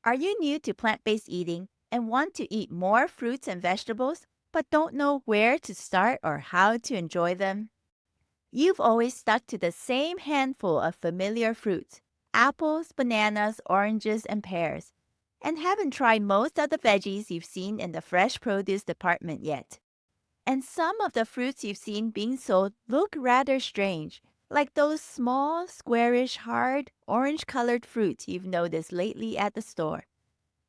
Are you new to plant-based eating and want to eat more fruits and vegetables, but don't know where to start or how to enjoy them? You've always stuck to the same handful of familiar fruits, apples, bananas, oranges, and pears, and haven't tried most of the veggies you've seen in the fresh produce department yet. And some of the fruits you've seen being sold look rather strange, like those small, squarish, hard, orange-colored fruits you've noticed lately at the store.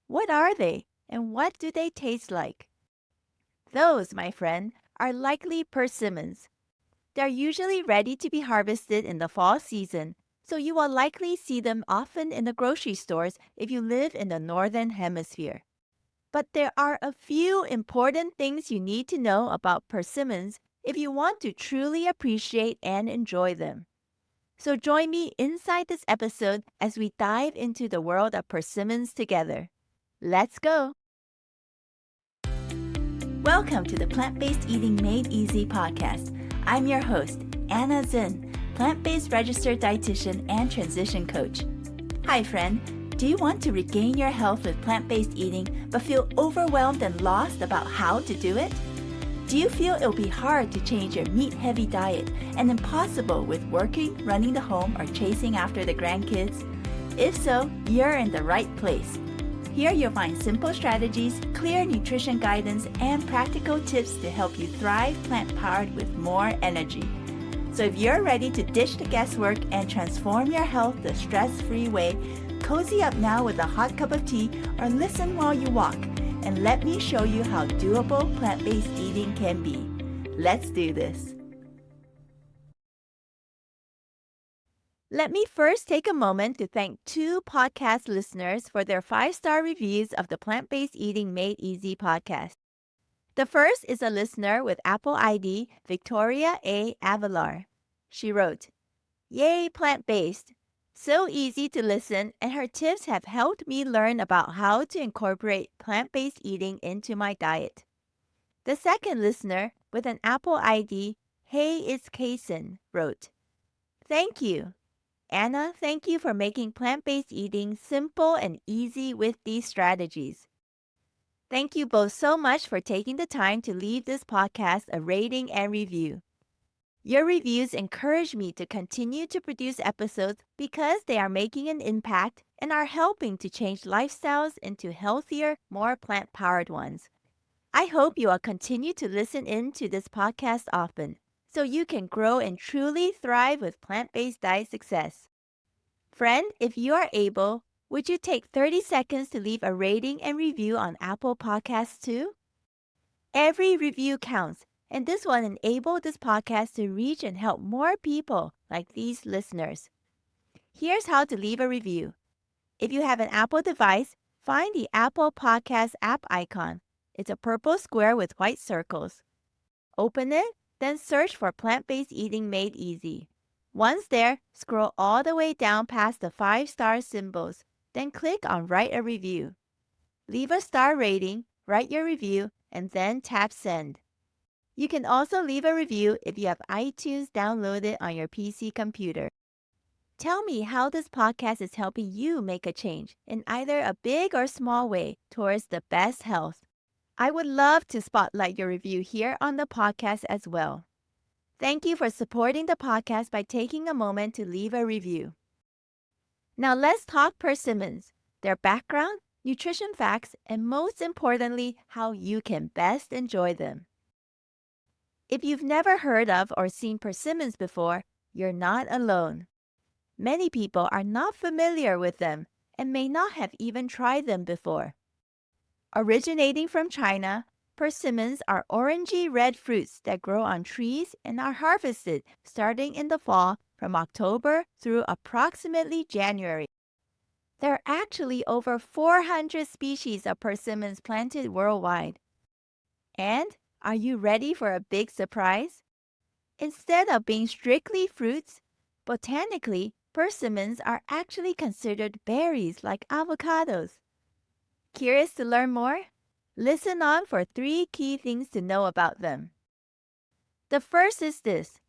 What are they, and what do they taste like? Those, my friend, are likely persimmons. They're usually ready to be harvested in the fall season, so you will likely see them often in the grocery stores if you live in the northern hemisphere. But there are a few important things you need to know about persimmons if you want to truly appreciate and enjoy them. So join me inside this episode as we dive into the world of persimmons together. Let's go! Welcome to the Plant-Based Eating Made Easy podcast. I'm your host, Anna Zinn, plant-based registered dietitian and transition coach. Hi, friend. Do you want to regain your health with plant-based eating but feel overwhelmed and lost about how to do it? Do you feel it'll be hard to change your meat-heavy diet and impossible with working, running the home, or chasing after the grandkids? If so, you're in the right place. Here you'll find simple strategies, clear nutrition guidance, and practical tips to help you thrive plant-powered with more energy. So if you're ready to ditch the guesswork and transform your health the stress-free way, cozy up now with a hot cup of tea or listen while you walk, and let me show you how doable plant-based eating can be. Let's do this. Let me first take a moment to thank two podcast listeners for their 5-star reviews of the Plant-Based Eating Made Easy podcast. The first is a listener with Apple ID Victoria A. Avalar. She wrote, "Yay, plant-based! So easy to listen, and her tips have helped me learn about how to incorporate plant-based eating into my diet." The second listener with an Apple ID Hey It's Kason wrote, "Thank you. Anna, thank you for making plant-based eating simple and easy with these strategies." Thank you both so much for taking the time to leave this podcast a rating and review. Your reviews encourage me to continue to produce episodes because they are making an impact and are helping to change lifestyles into healthier, more plant-powered ones. I hope you will continue to listen in to this podcast often, so you can grow and truly thrive with plant-based diet success. Friend, if you are able, would you take 30 seconds to leave a rating and review on Apple Podcasts too? Every review counts, and this will enable this podcast to reach and help more people like these listeners. Here's how to leave a review. If you have an Apple device, find the Apple Podcast app icon. It's a purple square with white circles. Open it, then search for Plant-Based Eating Made Easy. Once there, scroll all the way down past the 5-star symbols, then click on Write a Review. Leave a star rating, write your review, and then tap Send. You can also leave a review if you have iTunes downloaded on your PC computer. Tell me how this podcast is helping you make a change in either a big or small way towards the best health. I would love to spotlight your review here on the podcast as well. Thank you for supporting the podcast by taking a moment to leave a review. Now let's talk persimmons, their background, nutrition facts, and most importantly, how you can best enjoy them. If you've never heard of or seen persimmons before, you're not alone. Many people are not familiar with them and may not have even tried them before. Originating from China, persimmons are orangey red fruits that grow on trees and are harvested starting in the fall from October through approximately January. There are actually over 400 species of persimmons planted worldwide. And are you ready for a big surprise? Instead of being strictly fruits, botanically, persimmons are actually considered berries like avocados. Curious to learn more? Listen on for 3 key things to know about them. The first is this.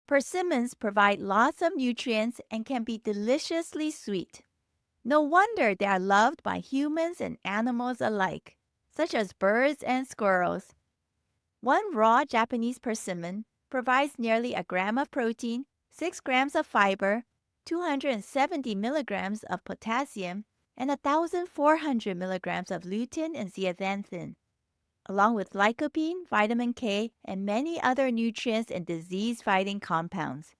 Persimmons provide lots of nutrients and can be deliciously sweet. No wonder they are loved by humans and animals alike, such as birds and squirrels. One raw Japanese persimmon provides nearly a gram of protein, 6 grams of fiber, 270 milligrams of potassium, and 1,400 milligrams of lutein and zeaxanthin, along with lycopene, vitamin K, and many other nutrients and disease-fighting compounds.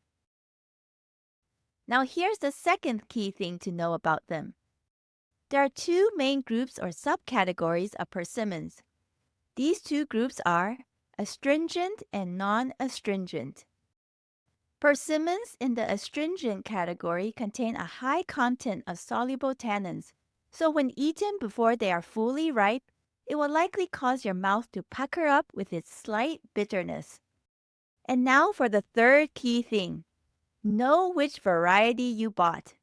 Now here's the second key thing to know about them. There are two main groups or subcategories of persimmons. These two groups are astringent and non-astringent. Persimmons in the astringent category contain a high content of soluble tannins, so when eaten before they are fully ripe, it will likely cause your mouth to pucker up with its slight bitterness. And now for the third key thing. Know which variety you bought,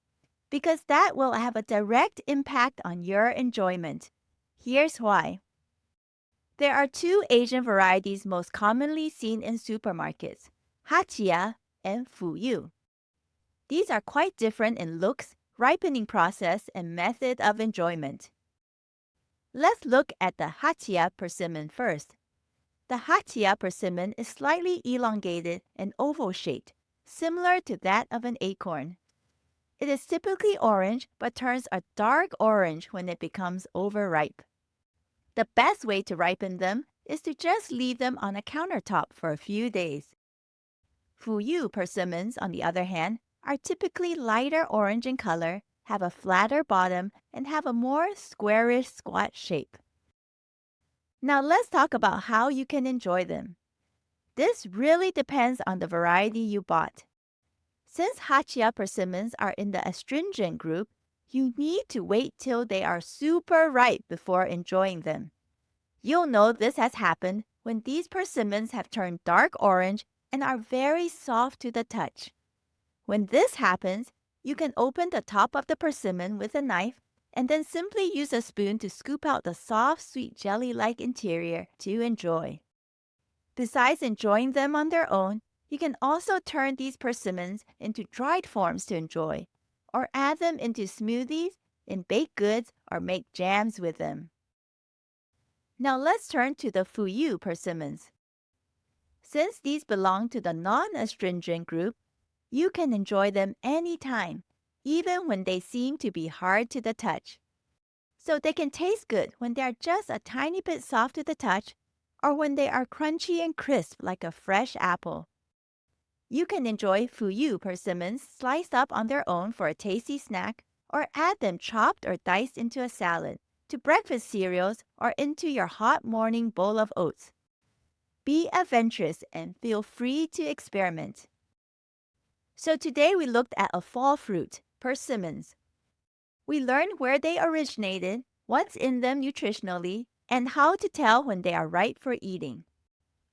because that will have a direct impact on your enjoyment. Here's why. There are two Asian varieties most commonly seen in supermarkets, Hachiya and Fuyu. These are quite different in looks, ripening process, and method of enjoyment. Let's look at the Hachiya persimmon first. The Hachiya persimmon is slightly elongated and oval-shaped, similar to that of an acorn. It is typically orange but turns a dark orange when it becomes overripe. The best way to ripen them is to just leave them on a countertop for a few days. Fuyu persimmons, on the other hand, are typically lighter orange in color, have a flatter bottom, and have a more squarish squat shape. Now let's talk about how you can enjoy them. This really depends on the variety you bought. Since Hachiya persimmons are in the astringent group, you need to wait till they are super ripe before enjoying them. You'll know this has happened when these persimmons have turned dark orange and are very soft to the touch. When this happens, you can open the top of the persimmon with a knife and then simply use a spoon to scoop out the soft, sweet jelly-like interior to enjoy. Besides enjoying them on their own, you can also turn these persimmons into dried forms to enjoy, or add them into smoothies, in baked goods, or make jams with them. Now let's turn to the Fuyu persimmons. Since these belong to the non-astringent group, you can enjoy them anytime, even when they seem to be hard to the touch. So they can taste good when they are just a tiny bit soft to the touch, or when they are crunchy and crisp like a fresh apple. You can enjoy Fuyu persimmons sliced up on their own for a tasty snack, or add them chopped or diced into a salad, to breakfast cereals, or into your hot morning bowl of oats. Be adventurous and feel free to experiment. So today we looked at a fall fruit, persimmons. We learned where they originated, what's in them nutritionally, and how to tell when they are ripe for eating.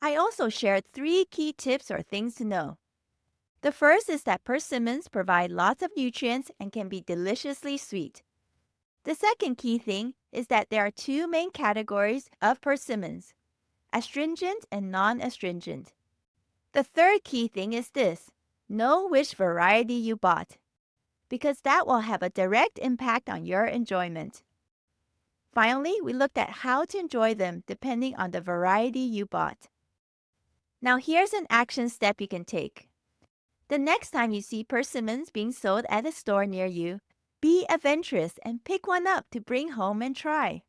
I also shared 3 key tips or things to know. The first is that persimmons provide lots of nutrients and can be deliciously sweet. The second key thing is that there are 2 main categories of persimmons, astringent and non-astringent. The third key thing is this: know which variety you bought, because that will have a direct impact on your enjoyment. Finally, we looked at how to enjoy them depending on the variety you bought. Now here's an action step you can take. The next time you see persimmons being sold at a store near you, be adventurous and pick one up to bring home and try.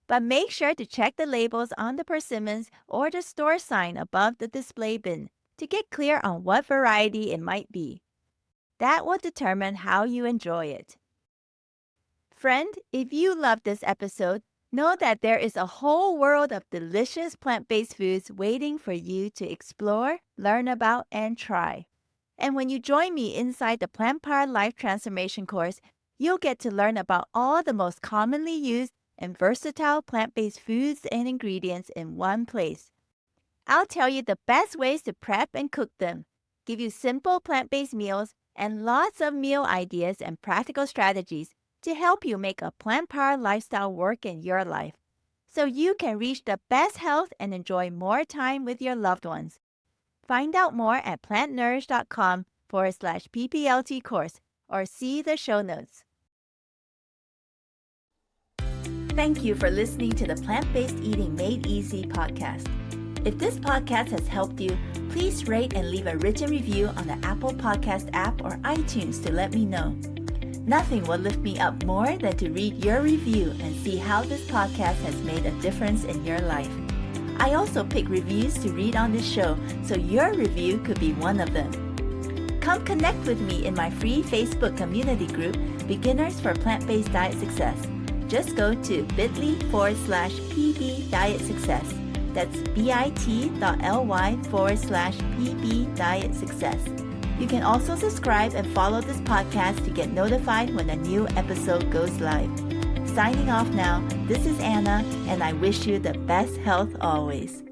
But make sure to check the labels on the persimmons or the store sign above the display bin to get clear on what variety it might be. That will determine how you enjoy it. Friend, if you love this episode, know that there is a whole world of delicious plant-based foods waiting for you to explore, learn about, and try. And when you join me inside the Plant Power Life Transformation course, you'll get to learn about all the most commonly used and versatile plant-based foods and ingredients in one place. I'll tell you the best ways to prep and cook them, give you simple plant-based meals, and lots of meal ideas and practical strategies to help you make a plant-powered lifestyle work in your life, so you can reach the best health and enjoy more time with your loved ones. Find out more at plantnourish.com/PPLT course or see the show notes. Thank you for listening to the Plant-Based Eating Made Easy podcast. If this podcast has helped you, please rate and leave a written review on the Apple Podcast app or iTunes to let me know. Nothing will lift me up more than to read your review and see how this podcast has made a difference in your life. I also pick reviews to read on this show, so your review could be one of them. Come connect with me in my free Facebook community group, Beginners for Plant-Based Diet Success. Just go to bit.ly/PB Diet Success. That's bit.ly/PB Diet Success. You can also subscribe and follow this podcast to get notified when a new episode goes live. Signing off now, this is Anna, and I wish you the best health always.